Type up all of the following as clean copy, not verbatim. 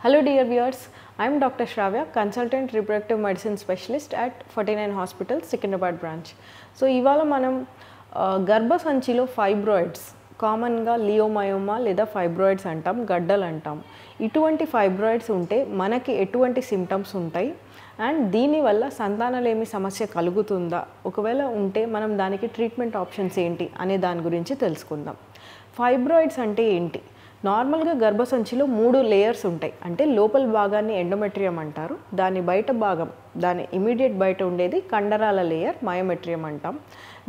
Hello dear viewers, I am Dr. Shravya, Consultant Reproductive Medicine Specialist at 49 Hospital, Secunderabad branch. So, ఇవాళ మనం గర్భసంచిలో fibroids కామన్గా లియోమయోమా లేదా fibroids అంటాం, గడ్డలు అంటాం. ఇటువంటి ఫైబ్రాయిడ్స్ ఉంటే మనకి ఎటువంటి సిమ్టమ్స్ ఉంటాయి అండ్ దీనివల్ల సంతానలేమి సమస్య కలుగుతుందా, ఒకవేళ ఉంటే మనం దానికి ట్రీట్మెంట్ ఆప్షన్స్ ఏంటి అనే దాని గురించి తెలుసుకుందాం. ఫైబ్రాయిడ్స్ అంటే ఏంటి? నార్మల్గా గర్భసంచిలో 3 లేయర్స్ ఉంటాయి. అంటే లోపల భాగాన్ని ఎండోమెట్రియం అంటారు, దాని బయట భాగం, దాని ఇమీడియట్ బయట ఉండేది కండరాల లేయర్ మయోమెట్రియం అంటాం,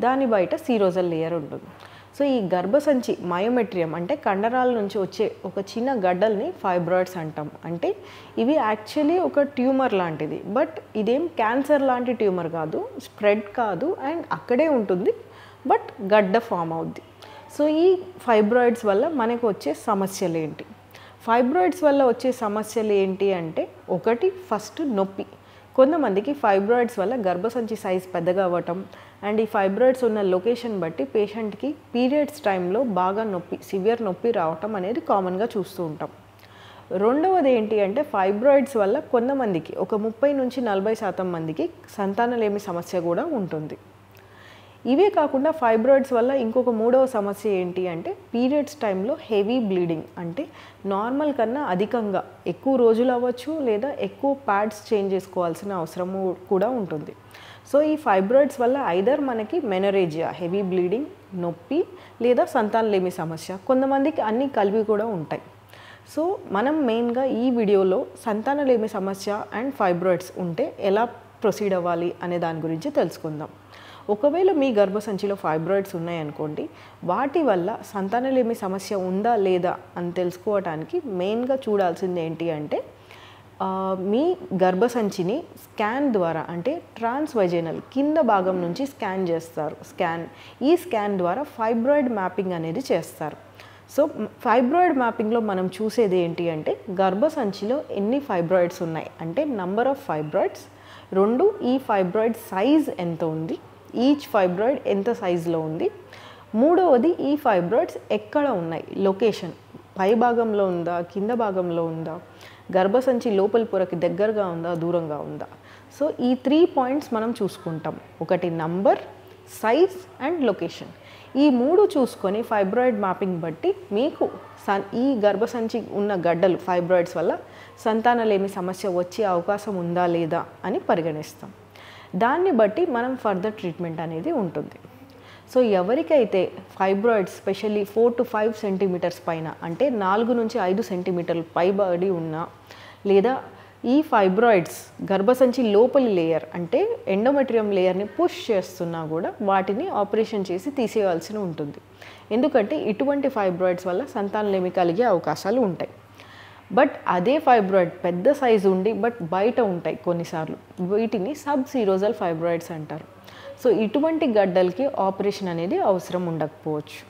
దాని బయట సీరోజల్ లేయర్ ఉంటుంది. సో ఈ గర్భసంచి మయోమెట్రియం అంటే కండరాల నుంచి వచ్చే ఒక చిన్న గడ్డల్ని ఫైబ్రాయిడ్స్ అంటాం. అంటే ఇవి యాక్చువల్లీ ఒక ట్యూమర్ లాంటిది, బట్ ఇదేం క్యాన్సర్ లాంటి ట్యూమర్ కాదు, స్ప్రెడ్ కాదు అండ్ అక్కడే ఉంటుంది, బట్ గడ్డ ఫామ్ అవుద్ది. సో ఈ ఫైబ్రాయిడ్స్ వల్ల మనకు వచ్చే సమస్యలు ఏంటి? ఫైబ్రాయిడ్స్ వల్ల వచ్చే సమస్యలు ఏంటి అంటే, ఒకటి ఫస్ట్ నొప్పి. కొంతమందికి ఫైబ్రాయిడ్స్ వల్ల గర్భసంచి సైజ్ పెద్దగా అవ్వటం అండ్ ఈ ఫైబ్రాయిడ్స్ ఉన్న లొకేషన్ బట్టి పేషెంట్కి పీరియడ్స్ టైంలో బాగా నొప్పి, సివియర్ నొప్పి రావటం అనేది కామన్గా చూస్తూ ఉంటాం. రెండవది ఏంటి అంటే, ఫైబ్రాయిడ్స్ వల్ల కొంతమందికి ఒక 30 నుంచి 40% మందికి సంతానలేమి సమస్య కూడా ఉంటుంది. ఇవే కాకుండా ఫైబ్రాయిడ్స్ వల్ల ఇంకొక మూడవ సమస్య ఏంటి అంటే, పీరియడ్స్ టైంలో హెవీ బ్లీడింగ్. అంటే నార్మల్ కన్నా అధికంగా ఎక్కువ రోజులు అవ్వచ్చు లేదా ఎక్కువ ప్యాడ్స్ చేంజ్ చేసుకోవాల్సిన అవసరము కూడా ఉంటుంది. సో ఈ ఫైబ్రాయిడ్స్ వల్ల ఐదర్ మనకి మెనరేజియా, హెవీ బ్లీడింగ్, నొప్పి లేదా సంతానలేమి సమస్య, కొంతమందికి అన్నీ కలిపి కూడా ఉంటాయి. సో మనం మెయిన్గా ఈ వీడియోలో సంతానలేమి సమస్య అండ్ ఫైబ్రాయిడ్స్ ఉంటే ఎలా ప్రొసీడ్ అవ్వాలి అనే దాని గురించి తెలుసుకుందాం. ఒకవేళ మీ గర్భసంచిలో ఫైబ్రాయిడ్స్ ఉన్నాయనుకోండి, వాటి వల్ల సంతానలేమి సమస్య ఉందా లేదా అని తెలుసుకోవడానికి మెయిన్గా చూడాల్సింది ఏంటి అంటే, మీ గర్భసంచిని స్కాన్ ద్వారా, అంటే ట్రాన్స్వజైనల్ కింద భాగం నుంచి స్కాన్ చేస్తారు. ఈ స్కాన్ ద్వారా ఫైబ్రాయిడ్ మ్యాపింగ్ అనేది చేస్తారు. సో ఫైబ్రాయిడ్ మ్యాపింగ్లో మనం చూసేది ఏంటి అంటే, గర్భసంచిలో ఎన్ని ఫైబ్రాయిడ్స్ ఉన్నాయి అంటే నంబర్ ఆఫ్ ఫైబ్రాయిడ్స్, 2 ఈ ఫైబ్రాయిడ్ సైజ్ ఎంత ఉంది, ఈచ్ ఫైబ్రాయిడ్ ఎంత సైజులో ఉంది, మూడవది ఈ ఫైబ్రాయిడ్స్ ఎక్కడ ఉన్నాయి, లొకేషన్ పై భాగంలో ఉందా, కింద భాగంలో ఉందా, గర్భసంచి లోపలి పొరకి దగ్గరగా ఉందా, దూరంగా ఉందా. సో ఈ 3 పాయింట్స్ మనం చూసుకుంటాం. ఒకటి నంబర్, సైజ్ అండ్ లొకేషన్. ఈ 3 చూసుకొని ఫైబ్రాయిడ్ మ్యాపింగ్ బట్టి మీకు ఈ గర్భసంచి ఉన్న గడ్డలు ఫైబ్రాయిడ్స్ వల్ల సంతానలేమి సమస్య వచ్చే అవకాశం ఉందా లేదా అని పరిగణిస్తాం. దాన్ని బట్టి మనం ఫర్దర్ ట్రీట్మెంట్ అనేది ఉంటుంది. సో ఎవరికైతే ఫైబ్రాయిడ్స్ స్పెషల్లీ 4 to 5 సెంటీమీటర్స్ పైన, అంటే 4 నుంచి 5 సెంటీమీటర్లు పైబడి ఉన్నా, లేదా ఈ ఫైబ్రాయిడ్స్ గర్భసంచి లోపలి లేయర్ అంటే ఎండోమెట్రియం లేయర్ని పుష్ చేస్తున్నా కూడా వాటిని ఆపరేషన్ చేసి తీసేయాల్సి ఉంటుంది. ఎందుకంటే ఇటువంటి ఫైబ్రాయిడ్స్ వల్ల సంతానలేమి కలిగే అవకాశాలు ఉంటాయి. బట్ అదే ఫైబ్రాయిడ్ పెద్ద సైజు ఉండి బట్ బయట ఉంటాయి కొన్నిసార్లు, వీటిని సబ్ సీరోజల్ ఫైబ్రాయిడ్స్ అంటారు. సో ఇటువంటి గడ్డలకి ఆపరేషన్ అనేది అవసరం ఉండకపోవచ్చు.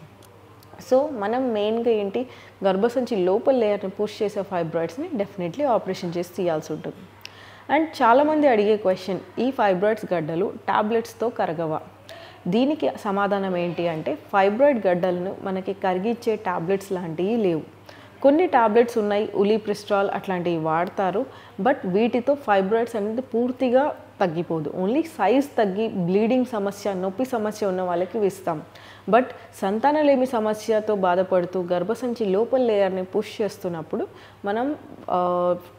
సో మనం మెయిన్గా ఏంటి, గర్భసంచి లోపల లేయర్ని పుష్ చేసే ఫైబ్రాయిడ్స్ని డెఫినెట్లీ ఆపరేషన్ చేసి తీయాల్సి ఉంటుంది. అండ్ చాలామంది అడిగే క్వశ్చన్, ఈ ఫైబ్రాయిడ్స్ గడ్డలు టాబ్లెట్స్తో కరగవా? దీనికి సమాధానం ఏంటి అంటే, ఫైబ్రాయిడ్ గడ్డలను మనకి కరిగించే టాబ్లెట్స్ లాంటివి లేవు. కొన్ని టాబ్లెట్స్ ఉన్నాయి, ఉలిప్రిస్ట్రాల్ అట్లాంటివి వాడతారు, బట్ వీటితో ఫైబ్రాయిడ్స్ అనేది పూర్తిగా తగ్గిపోదు. ఓన్లీ సైజ్ తగ్గి బ్లీడింగ్ సమస్య, నొప్పి సమస్య ఉన్న వాళ్ళకి ఇస్తాం. బట్ సంతానలేమి సమస్యతో బాధపడుతూ గర్భసంచి లోపల లేయర్ని పుష్ చేస్తున్నప్పుడు మనం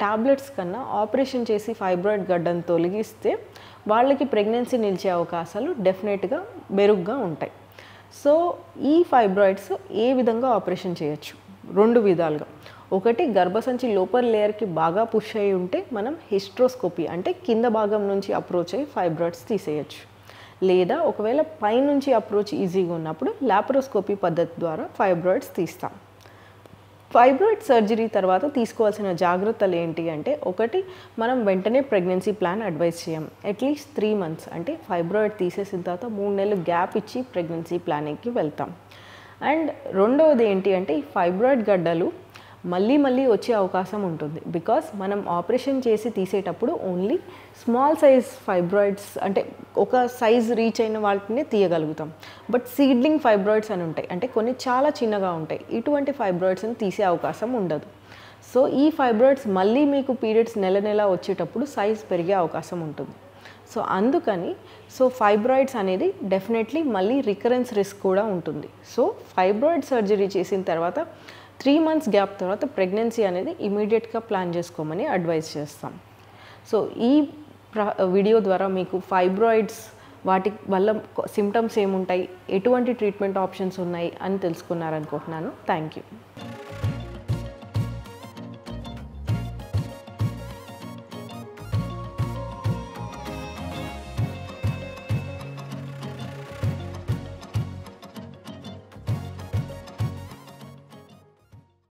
టాబ్లెట్స్ కన్నా ఆపరేషన్ చేసి ఫైబ్రాయిడ్ గడ్డను తొలగిస్తే వాళ్ళకి ప్రెగ్నెన్సీ నిలిచే అవకాశాలు డెఫినెట్గా మెరుగ్గా ఉంటాయి. సో ఈ ఫైబ్రాయిడ్స్ ఏ విధంగా ఆపరేషన్ చేయొచ్చు? 2 విధాలుగా. ఒకటి, గర్భసంచి లోపల లేయర్కి బాగా పుష్ అయి ఉంటే మనం హిస్ట్రోస్కోపీ అంటే కింద భాగం నుంచి అప్రోచ్ అయ్యి ఫైబ్రాయిడ్స్ తీసేయచ్చు. లేదా ఒకవేళ పైనుంచి అప్రోచ్ ఈజీగా ఉన్నప్పుడు లాప్రోస్కోపీ పద్ధతి ద్వారా ఫైబ్రాయిడ్స్ తీస్తాం. ఫైబ్రాయిడ్ సర్జరీ తర్వాత తీసుకోవాల్సిన జాగ్రత్తలు ఏంటి అంటే, ఒకటి, మనం వెంటనే ప్రెగ్నెన్సీ ప్లాన్ అడ్వైస్ చేయం. అట్లీస్ట్ 3 months అంటే ఫైబ్రాయిడ్ తీసేసిన తర్వాత 3 నెలలు గ్యాప్ ఇచ్చి ప్రెగ్నెన్సీ ప్లానింగ్కి వెళ్తాం. అండ్ రెండవది ఏంటి అంటే, ఈ ఫైబ్రాయిడ్ గడ్డలు మళ్ళీ వచ్చే అవకాశం ఉంటుంది. బికాస్ మనం ఆపరేషన్ చేసి తీసేటప్పుడు ఓన్లీ స్మాల్ సైజ్ ఫైబ్రాయిడ్స్ అంటే ఒక సైజ్ రీచ్ అయిన వాటిని తీయగలుగుతాం. బట్ సీడ్లింగ్ ఫైబ్రాయిడ్స్ అని ఉంటాయి, అంటే కొన్ని చాలా చిన్నగా ఉంటాయి. ఇటువంటి ఫైబ్రాయిడ్స్ని తీసే అవకాశం ఉండదు. సో ఈ ఫైబ్రాయిడ్స్ మళ్ళీ మీకు పీరియడ్స్ నెల నెల వచ్చేటప్పుడు సైజ్ పెరిగే అవకాశం ఉంటుంది. సో అందుకని ఫైబ్రాయిడ్స్ అనేది డెఫినెట్లీ మళ్ళీ రికరెన్స్ రిస్క్ కూడా ఉంటుంది. సో ఫైబ్రాయిడ్ సర్జరీ చేసిన తర్వాత 3 months గ్యాప్ తర్వాత ప్రెగ్నెన్సీ అనేది ఇమీడియట్గా ప్లాన్ చేసుకోమని అడ్వైస్ చేస్తాం. సో ఈ వీడియో ద్వారా మీకు ఫైబ్రాయిడ్స్ వాటి వల్ల సిమ్టమ్స్ ఏముంటాయి, ఎటువంటి ట్రీట్మెంట్ ఆప్షన్స్ ఉన్నాయి అని తెలుసుకున్నారనుకుంటున్నాను. Thank you.